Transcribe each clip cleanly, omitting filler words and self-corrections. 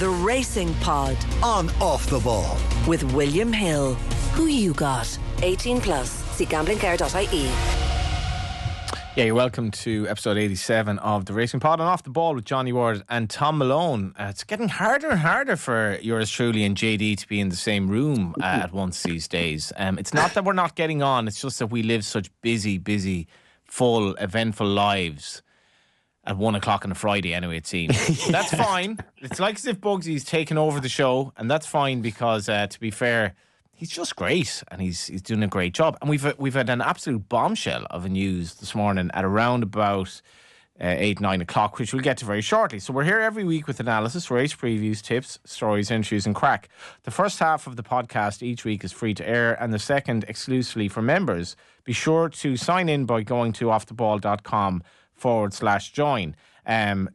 The Racing Pod on Off the Ball with William Hill. Who you got? 18 plus. See gamblingcare.ie. Yeah, you're welcome to episode 87 of The Racing Pod on Off the Ball with Johnny Ward and Thom Malone. It's getting harder and harder for yours truly and JD to be in the same room at once these days. It's not that we're not getting on, it's just that we live such busy, full, eventful lives at 1 o'clock on a Friday anyway, it seems. That's fine. It's like as if Bugsy's taken over the show, and that's fine because, to be fair, he's just great and he's doing a great job. And we've had an absolute bombshell of a news this morning at around about 8-9 o'clock, which we'll get to very shortly. So we're here every week with analysis, race previews, tips, stories, interviews and crack. The first half of the podcast each week is free to air and the second exclusively for members. Be sure to sign in by going to offtheball.com/join.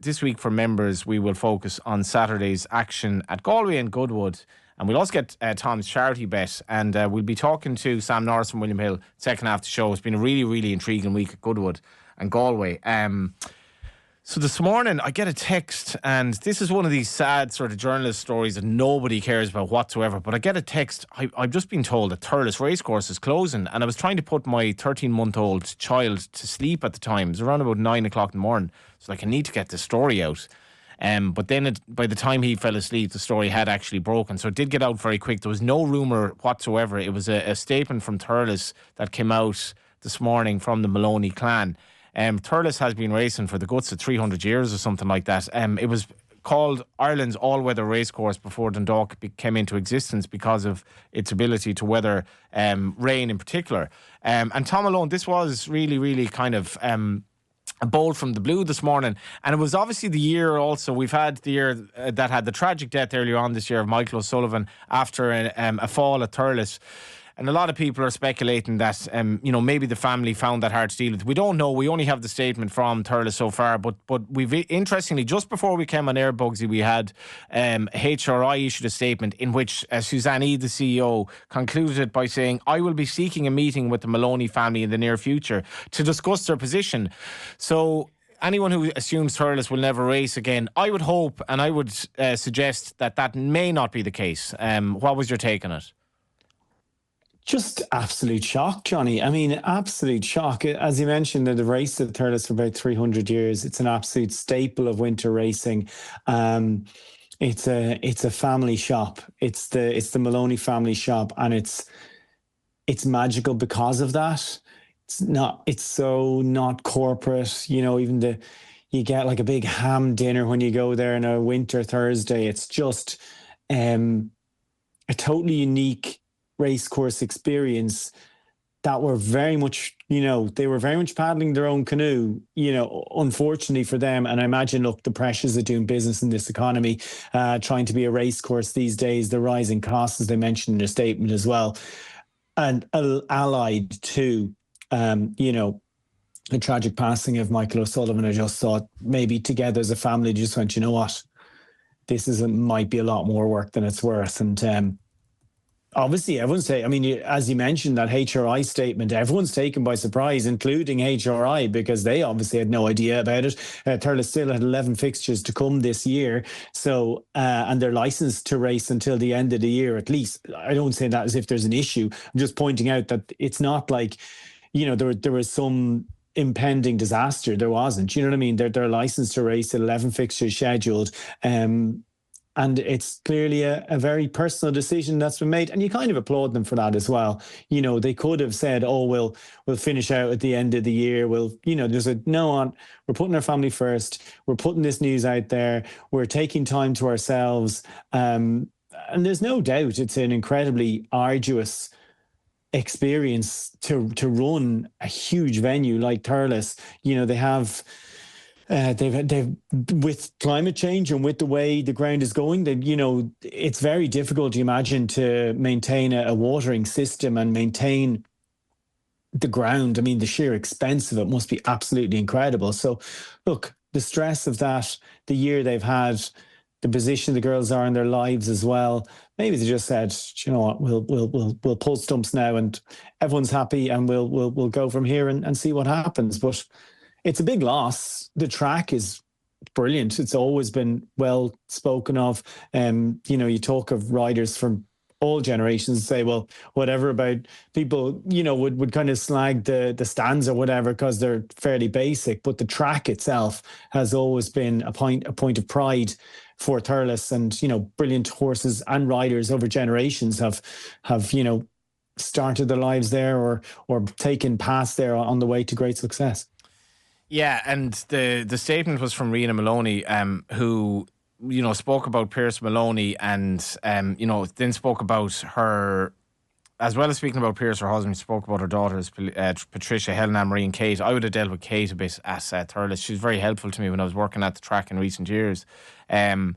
This week for members we will focus on Saturday's action at Galway and Goodwood. And we'll also get Tom's charity bet. And we'll be talking to Sam Norris and William Hill second half of the show. It's been a really intriguing week at Goodwood and Galway. So this morning I get a text, and this is one of these sad sort of journalist stories that nobody cares about whatsoever. But I get a text. I've just been told that Thurles Racecourse is closing. And I was trying to put my 13-month-old child to sleep at the time. It was around about 9 o'clock in the morning. So I need to get the story out. But then by the time he fell asleep, the story had actually broken. So it did get out very quick. There was no rumour whatsoever. It was a statement from Thurles that came out this morning from the Maloney clan. Thurles has been racing for the guts of 300 years or something like that. It was called Ireland's all-weather racecourse before Dundalk came into existence because of its ability to weather rain in particular. And Thom Malone, this was really kind of a bolt from the blue this morning, and it was obviously the year also. We've had the year that had the tragic death earlier on this year of Michael O'Sullivan after a fall at Thurles. And a lot of people are speculating that, maybe the family found that hard to deal with. We don't know. We only have the statement from Thurles so far. But we've, interestingly, just before we came on air, Bugsy, we had HRI issued a statement in which Suzanne E., the CEO, concluded by saying, I will be seeking a meeting with the Maloney family in the near future to discuss their position. So anyone who assumes Thurles will never race again, I would hope and I would suggest that may not be the case. What was your take on it? Just absolute shock, Johnny. I mean, absolute shock. As you mentioned, the race at Thurles for about 300 years. It's an absolute staple of winter racing. It's a family shop. It's the Maloney family shop, and it's magical because of that. It's so not corporate. Even you get like a big ham dinner when you go there on a winter Thursday. It's just a totally unique racecourse experience that were very much, they were very much paddling their own canoe, unfortunately for them. And I imagine, look, the pressures of doing business in this economy, trying to be a racecourse these days, the rising costs, as they mentioned in their statement as well, and allied to, the tragic passing of Michael O'Sullivan. I just thought maybe together as a family, just went, you know what, this might be a lot more work than it's worth. And, obviously, everyone's saying, as you mentioned, that HRI statement, everyone's taken by surprise, including HRI, because they obviously had no idea about it. Thurles still had 11 fixtures to come this year. So, and they're licensed to race until the end of the year, at least. I don't say that as if there's an issue. I'm just pointing out that it's not like, there was some impending disaster. There wasn't. You know what I mean? They're licensed to race, 11 fixtures scheduled. And it's clearly a very personal decision that's been made. And you kind of applaud them for that as well. They could have said, oh, we'll finish out at the end of the year. We're putting our family first. We're putting this news out there. We're taking time to ourselves. And there's no doubt it's an incredibly arduous experience to run a huge venue like Thurles. They have... They've with climate change and with the way the ground is going, it's very difficult to imagine to maintain a watering system and maintain the ground. The sheer expense of it must be absolutely incredible. So, look, the stress of that, the year they've had, the position the girls are in their lives as well. Maybe they just said, you know what, we'll pull stumps now, and everyone's happy, and we'll go from here and see what happens. But it's a big loss. The track is brilliant. It's always been well spoken of. You talk of riders from all generations say, well, whatever about people, would kind of slag the stands or whatever because they're fairly basic, but the track itself has always been a point of pride for Thurles, and brilliant horses and riders over generations have started their lives there or taken past there on the way to great success. Yeah, and the statement was from Rena Maloney, who spoke about Pierce Maloney and, then spoke about her, as well as speaking about Pierce, her husband, spoke about her daughters, Patricia, Helena, Marie and Kate. I would have dealt with Kate a bit at Thurles. She was very helpful to me when I was working at the track in recent years. And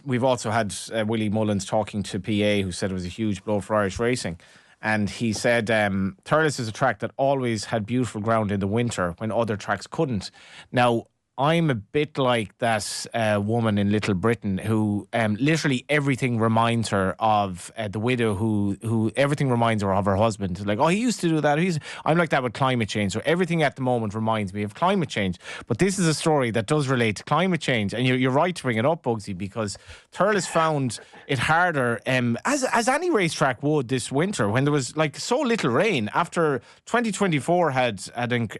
we've also had Willie Mullins talking to PA, who said it was a huge blow for Irish racing. And he said Thurles is a track that always had beautiful ground in the winter when other tracks couldn't. Now, I'm a bit like that woman in Little Britain who literally everything reminds her of the widow who everything reminds her of her husband. Like, oh, he used to do that. I'm like that with climate change. So everything at the moment reminds me of climate change. But this is a story that does relate to climate change. And you're right to bring it up, Bugsy, because Thurles found it harder, as any racetrack would this winter, when there was like so little rain. After 2024 had an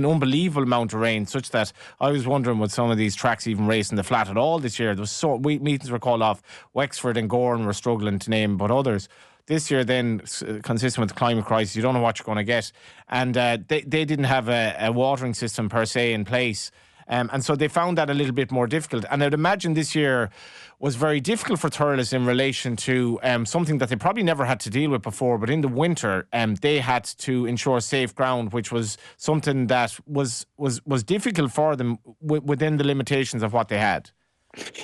unbelievable amount of rain, such that I was wondering would some of these tracks even race in the flat at all this year. There was meetings were called off. Wexford and Gorn were struggling to name, but others. This year, then, consistent with the climate crisis, you don't know what you're going to get. And they didn't have a watering system per se in place. And so they found that a little bit more difficult. And I'd imagine this year was very difficult for Thurles in relation to something that they probably never had to deal with before. But in the winter, they had to ensure safe ground, which was something that was difficult for them within the limitations of what they had.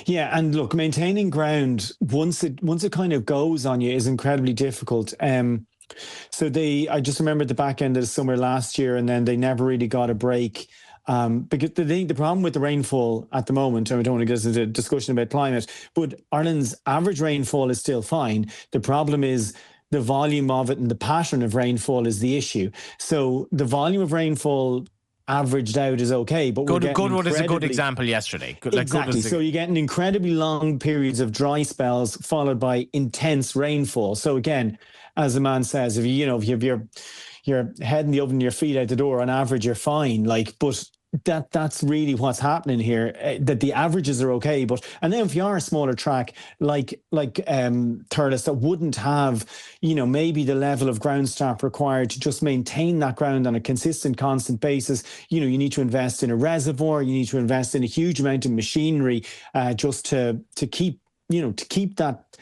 Yeah, and look, maintaining ground once it kind of goes on you is incredibly difficult. So I just remember the back end of the summer last year, and then they never really got a break. Because the problem with the rainfall at the moment, and I don't want to get into a discussion about climate, but Ireland's average rainfall is still fine. The problem is the volume of it, and the pattern of rainfall is the issue. So the volume of rainfall averaged out is okay, but Goodwood is a good example yesterday. Exactly. So you're getting incredibly long periods of dry spells followed by intense rainfall. So again, as the man says, if you have your head in the oven, your feet out the door, on average you're fine. But that's really what's happening here. That the averages are okay, and then if you are a smaller track like Thurles that wouldn't have maybe the level of ground staff required to just maintain that ground on a consistent, constant basis, you need to invest in a reservoir, you need to invest in a huge amount of machinery just to keep that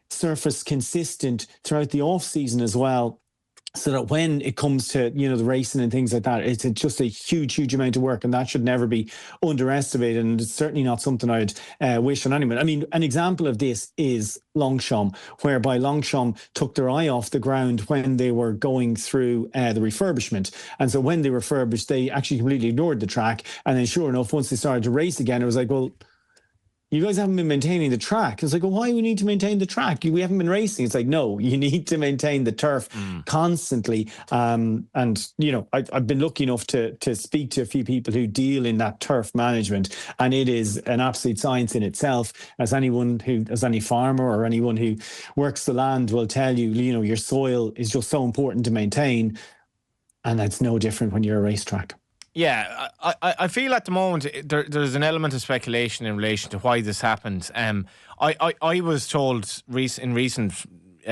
surface consistent throughout the off season as well. So that when it comes to, the racing and things like that, it's just a huge amount of work, and that should never be underestimated. And it's certainly not something I'd wish on anyone. I mean, an example of this is Longchamp, whereby Longchamp took their eye off the ground when they were going through the refurbishment. And so when they refurbished, they actually completely ignored the track. And then sure enough, once they started to race again, it was like, well, you guys haven't been maintaining the track. It's like, well, why do we need to maintain the track? We haven't been racing. It's like, no, you need to maintain the turf constantly. And, I've been lucky enough to speak to a few people who deal in that turf management. And it is an absolute science in itself. As any farmer or anyone who works the land will tell you, your soil is just so important to maintain. And that's no different when you're a racetrack. Yeah, I feel at the moment there's an element of speculation in relation to why this happened. I was told in recent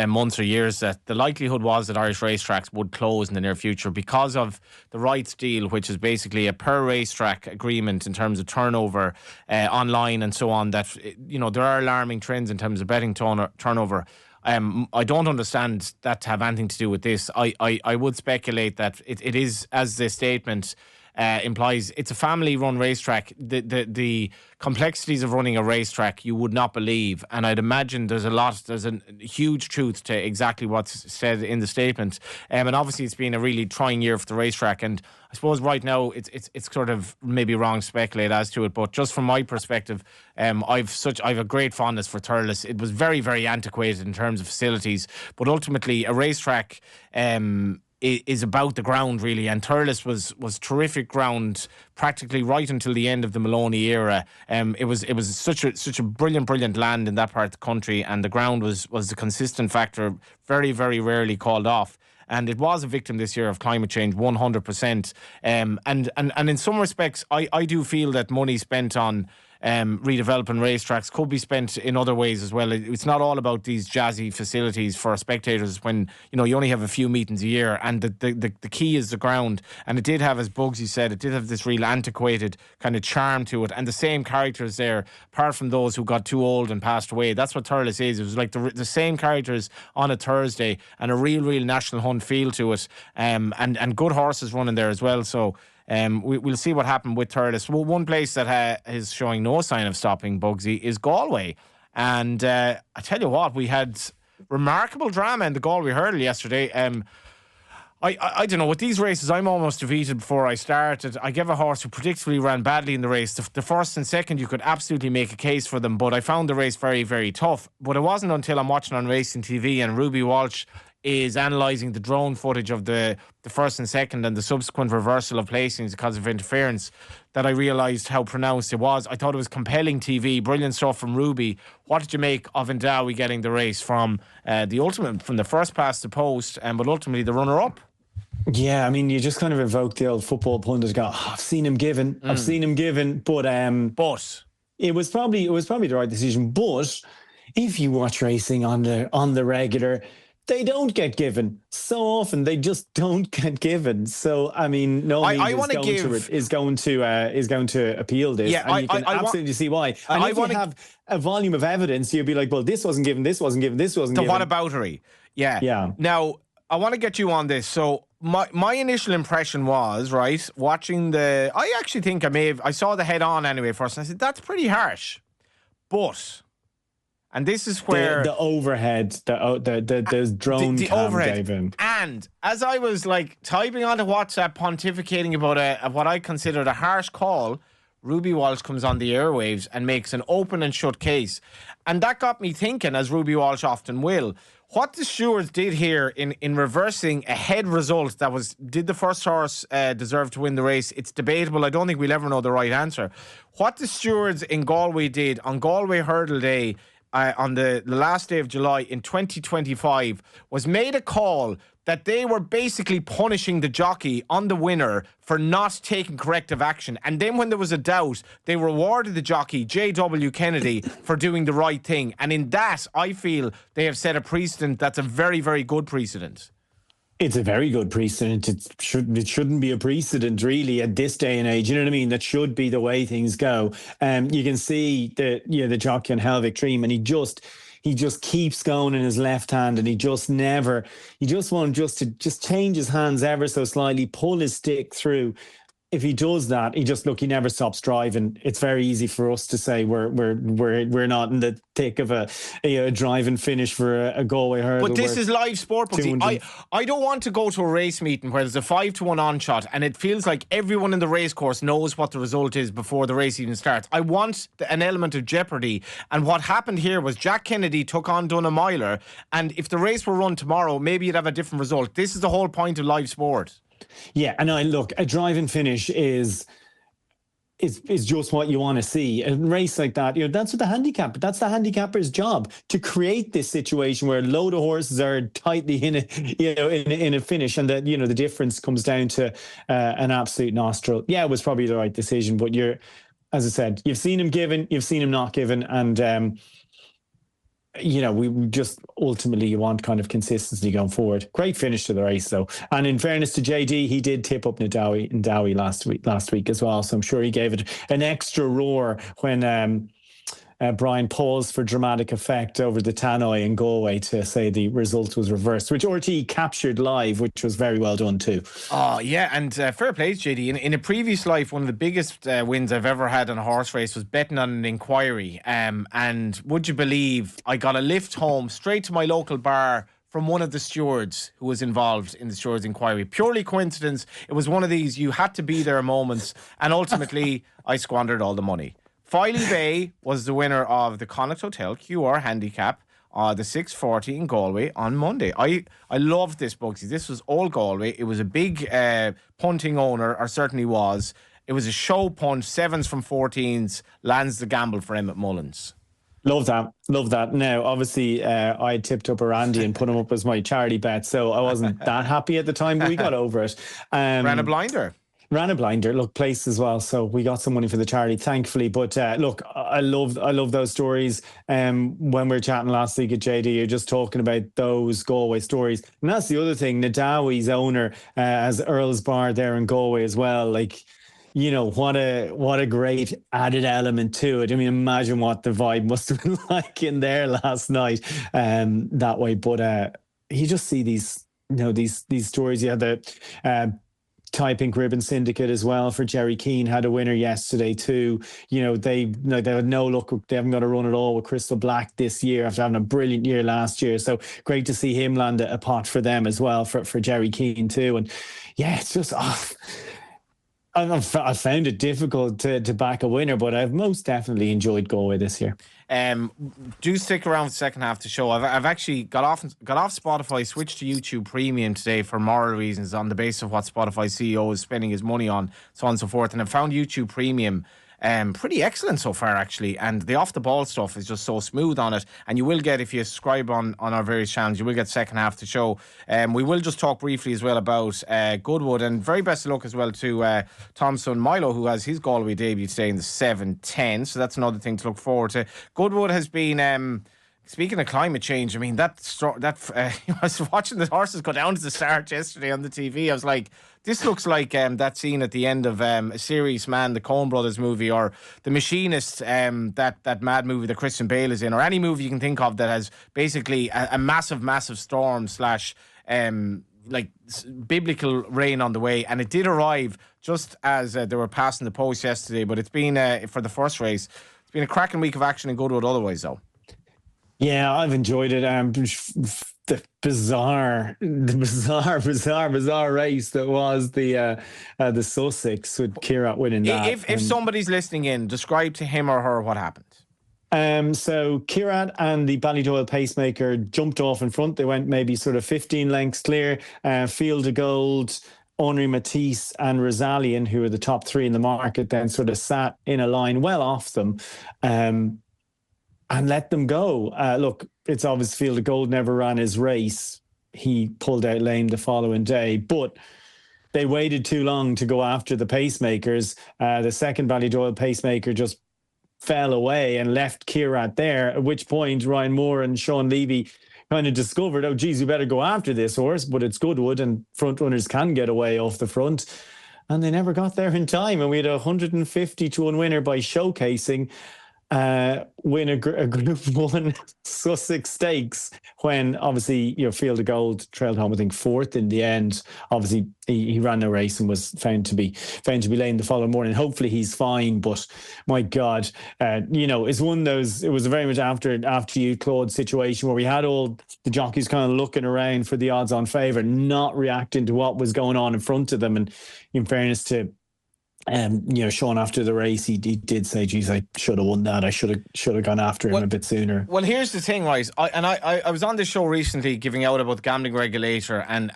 months or years that the likelihood was that Irish racetracks would close in the near future because of the rights deal, which is basically a per racetrack agreement in terms of turnover online and so on. That there are alarming trends in terms of betting turnover. I don't understand that to have anything to do with this. I would speculate that it is, as the statement implies, it's a family-run racetrack. The complexities of running a racetrack you would not believe, and I'd imagine there's a huge truth to exactly what's said in the statement. And obviously, it's been a really trying year for the racetrack. And I suppose right now it's sort of maybe wrong to speculate as to it. But just from my perspective, I've a great fondness for Thurles. It was very, very antiquated in terms of facilities, but ultimately a racetrack is about the ground, really. And Thurles was terrific ground practically right until the end of the Maloney era. It was such a brilliant land in that part of the country, and the ground was the consistent factor, very, very rarely called off. And it was a victim this year of climate change, 100%. And in some respects, I do feel that money spent on redeveloping racetracks could be spent in other ways as well. It's not all about these jazzy facilities for spectators when you only have a few meetings a year, and the key is the ground. And it did have, as Bugsy said, it did have this real antiquated kind of charm to it, and the same characters there, apart from those who got too old and passed away. That's what Thurles is. It was like the same characters on a Thursday, and a real National Hunt feel to it, and good horses running there as well. So we'll see what happened with Thurles. Well, one place that is showing no sign of stopping, Bugsy, is Galway. And I tell you what, we had remarkable drama in the Galway hurdle yesterday. I don't know, with these races, I'm almost defeated before I started. I gave a horse who predictably ran badly in the race. The first and second, you could absolutely make a case for them, but I found the race very, very tough. But it wasn't until I'm watching on Racing TV and Ruby Walsh is analysing the drone footage of the first and second and the subsequent reversal of placings because of interference that I realised how pronounced it was. I thought it was compelling TV, brilliant stuff from Ruby. What did you make of Indawi getting the race from the first pass to post, but ultimately the runner-up? Yeah, I mean, you just kind of evoke the old football pundit, go, I've seen him given, but it was probably the right decision. But if you watch racing on the regular, they don't get given. So often they just don't get given. So I mean, is going to appeal this. Yeah, and you can absolutely see why. And if you have a volume of evidence, you'll be like, well, this wasn't given, this wasn't given, this wasn't given. The whataboutery. Yeah. Now, I want to get you on this. So my initial impression was, right, watching I actually think I saw the head on anyway first, and I said, that's pretty harsh. But, and this is where the overhead, the drone the cam overhead. gave him. And as I was like typing onto WhatsApp, pontificating about what I considered a harsh call, Ruby Walsh comes on the airwaves and makes an open and shut case. And that got me thinking, as Ruby Walsh often will, what the stewards did here in reversing a head result did the first horse deserve to win the race? It's debatable. I don't think we'll ever know the right answer. What the stewards in Galway did on Galway Hurdle Day on the last day of July in 2025 was made a call that they were basically punishing the jockey on the winner for not taking corrective action. And then when there was a doubt, they rewarded the jockey, J.W. Kennedy, for doing the right thing. And in that, I feel they have set a precedent that's a very, very good precedent. It's a very good precedent. It shouldn't be a precedent, really, at this day and age. You know what I mean? That should be the way things go. You can see the jockey on Helvig Dream, and he just keeps going in his left hand, and he just won't just change his hands ever so slightly, pull his stick through. If he does that, he never stops driving. It's very easy for us to say we're not in the thick of a driving finish for a Galway hurdle. But this is live sport. I don't want to go to a race meeting where there's a 5-1 on shot and it feels like everyone in the racecourse knows what the result is before the race even starts. I want an element of jeopardy. And what happened here was Jack Kennedy took on Donna Myler, and if the race were run tomorrow, maybe you'd have a different result. This is the whole point of live sport. Yeah, and a driving finish is just what you want to see. A race like that, that's the handicapper's job, to create this situation where a load of horses are tightly in a finish, and that the difference comes down to an absolute nostril. Yeah, it was probably the right decision, but as I said, you've seen him given, you've seen him not given, and we just ultimately you want kind of consistency going forward. Great finish to the race though, and in fairness to JD, he did tip up Indawi last week as well, so I'm sure he gave it an extra roar when Brian paused for dramatic effect over the tannoy in Galway to say the result was reversed, which RT captured live, which was very well done too. Oh yeah, and fair play to JD. In a previous life, one of the biggest wins I've ever had on a horse race was betting on an inquiry, and would you believe I got a lift home straight to my local bar from one of the stewards who was involved in the stewards inquiry. Purely coincidence. It was one of these you had to be there moments, and ultimately I squandered all the money. Filey Bay was the winner of the Connacht Hotel QR handicap the 6:40 in Galway on Monday. I loved this, Bugsy. This was all Galway. It was a big punting owner, or certainly was. It was a show punt, 7s from 14s, lands the gamble for Emmett Mullins. Love that. Now, obviously, I tipped up Randy and put him up as my charity bet, so I wasn't that happy at the time, but we got over it. Ran a blinder. Look, place as well, so we got some money for the charity, thankfully. But look, I love those stories. When we were chatting last week at JD, you're just talking about those Galway stories, and that's the other thing. Nadawi's owner has Earl's Bar there in Galway as well. Like, you know, what a great added element to it. I mean, imagine what the vibe must have been like in there last night that way. But you just see these, you know, these stories. You had the Tie Pink Ribbon Syndicate as well for Jerry Keane, had a winner yesterday too. You know, they had no luck. They haven't got a run at all with Crystal Black this year after having a brilliant year last year. So great to see him land a pot for them as well, for Jerry Keane too. And yeah, it's just... I found it difficult to back a winner, but I've most definitely enjoyed Galway this year. Do stick around for the second half of the show. I've actually got off Spotify, switched to YouTube Premium today for moral reasons, on the basis of what Spotify CEO is spending his money on, so on and so forth. And I found YouTube Premium pretty excellent so far, actually, and the off the ball stuff is just so smooth on it. And you will get, if you subscribe on our various channels, you will get second half of the show. We will just talk briefly as well about Goodwood, and very best of luck as well to Tom's son Milo, who has his Galway debut today in the 7:10, so that's another thing to look forward to. Goodwood has been speaking of climate change, I mean, I was watching the horses go down to the start yesterday on the TV. I was like, this looks like that scene at the end of a series, man, the Coen Brothers movie, or The Machinist, that mad movie that Christian Bale is in, or any movie you can think of that has basically a massive storm slash like biblical rain on the way. And it did arrive just as they were passing the post yesterday. But it's been, for the first race, it's been a cracking week of action in Goodwood otherwise, though. Yeah, I've enjoyed it. The bizarre race that was the Sussex with Kierat winning that. If somebody's listening in, describe to him or her what happened. So Kierat and the Ballydoyle Pacemaker jumped off in front. They went maybe sort of 15 lengths clear. Field of Gold, Henri Matisse and Rosalian, who were the top three in the market, then sort of sat in a line well off them. And let them go. Look, it's obvious Field of Gold never ran his race. He pulled out lame the following day, but they waited too long to go after the pacemakers. The second Ballydoyle Pacemaker just fell away and left Kierat there, at which point Ryan Moore and Sean Levy kind of discovered, oh, geez, we better go after this horse, but it's Goodwood and front runners can get away off the front. And they never got there in time. And we had a 150-1 winner by Showcasing win a Group 1 Sussex Stakes, when obviously, you know, Field of Gold trailed home, I think, fourth in the end. Obviously, he ran no race and was found to be lame the following morning. Hopefully he's fine, but my God, you know, it's one of those, it was a very much after you, Claude, situation where we had all the jockeys kind of looking around for the odds on favour, not reacting to what was going on in front of them. And in fairness to you know, Sean, after the race, he did say, geez, I should have won that. I should have gone after him a bit sooner. Well, here's the thing, right? I was on this show recently giving out about the gambling regulator and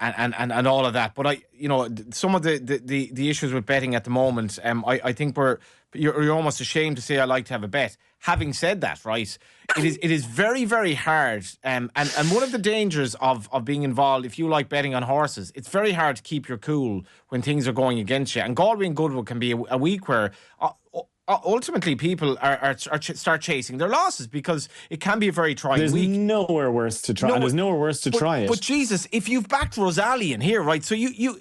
all of that. But you know, some of the issues with betting at the moment, I think you're almost ashamed to say I like to have a bet. Having said that, right, it is very, very hard. And one of the dangers of being involved, if you like betting on horses, it's very hard to keep your cool when things are going against you. And Galway and Goodwood can be a week where ultimately people start chasing their losses, because it can be a very trying week. There's nowhere worse to try. There's nowhere worse to try it. But Jesus, if you've backed Rosalian here, right, so you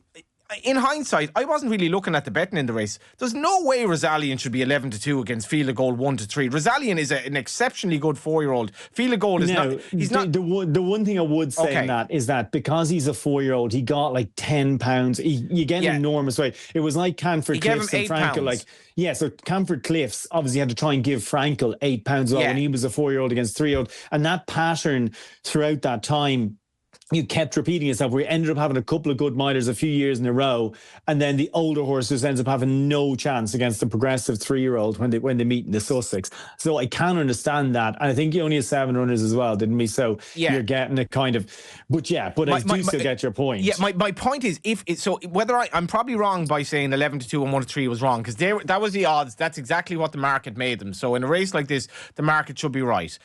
in hindsight, I wasn't really looking at the betting in the race. There's no way Rosalian should be 11-2 against Field of Gold 1-3. Rosalian is an exceptionally good 4-year-old. Field of Gold is not. He's not. The one thing I would say in that is that because he's a 4-year-old, he got like £10. You get an enormous weight. It was like Camford Cliffs and Frankel. Like, yeah, so Camford Cliffs obviously had to try and give Frankel £8 when he was a 4-year-old against 3-year-old, and that pattern throughout that time you kept repeating yourself, where you ended up having a couple of good milers a few years in a row, and then the older horse just ends up having no chance against the progressive 3-year-old when they meet in the Sussex. So I can understand that. And I think you only have 7 runners as well, didn't we? So you're getting a kind of, but I do still get your point. Yeah, my point is, whether I'm probably wrong by saying 11-2 and 1-3 was wrong, because that was the odds. That's exactly what the market made them. So in a race like this, the market should be right.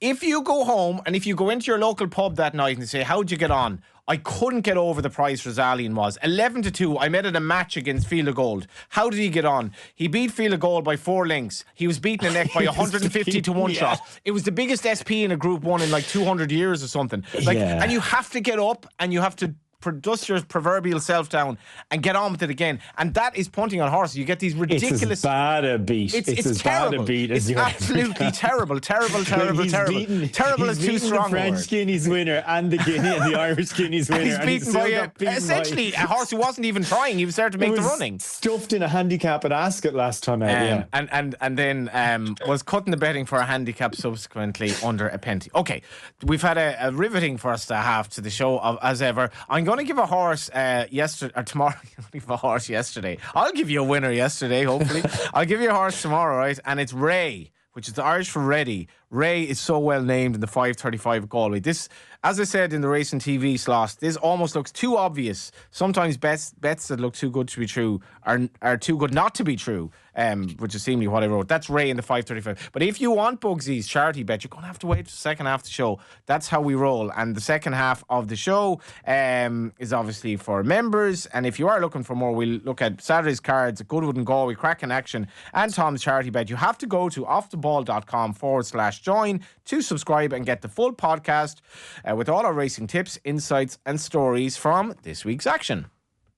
If you go home and if you go into your local pub that night and say, how'd you get on? I couldn't get over the price Rosalian was. 11-2. I met at a match against Field of Gold. How did he get on? He beat Field of Gold by 4 lengths. He was beaten in the neck by 150 to 1 shot. It was the biggest SP in a Group 1 in like 200 years or something. And you have to get up and you have to dust your proverbial self down and get on with it again. And that is punting on horses. You get these ridiculous... It's as bad a beat. It's as terrible. Bad a beat as it's absolutely terrible. Terrible is too strong. The French Guineas winner and the Guinea and the Irish Guineas winner. He's beaten by essentially a horse who wasn't even trying. He was there to make the running. Stuffed in a handicap at Ascot last time out. And then was cutting the betting for a handicap subsequently under a penalty. Okay, we've had a riveting first half to the show as ever. I'm going to give a horse yesterday or tomorrow. I'm going to give a horse yesterday. I'll give you a winner yesterday, hopefully. I'll give you a horse tomorrow, right? And it's Ray, which is the Irish for ready. Ray is so well named in the 5:35 at Galway. This, as I said in the Racing TV slot, this almost looks too obvious. Sometimes bets that look too good to be true are too good not to be true, which is seemingly what I wrote. That's Ray in the 5:35. But if you want Bugsy's charity bet, you're going to have to wait for the second half of the show. That's how we roll. And the second half of the show is obviously for members. And if you are looking for more, we'll look at Saturday's cards at Goodwood and Galway, cracking action, and Tom's charity bet. You have to go to offtheball.com/join to subscribe and get the full podcast with all our racing tips, insights and stories from this week's action.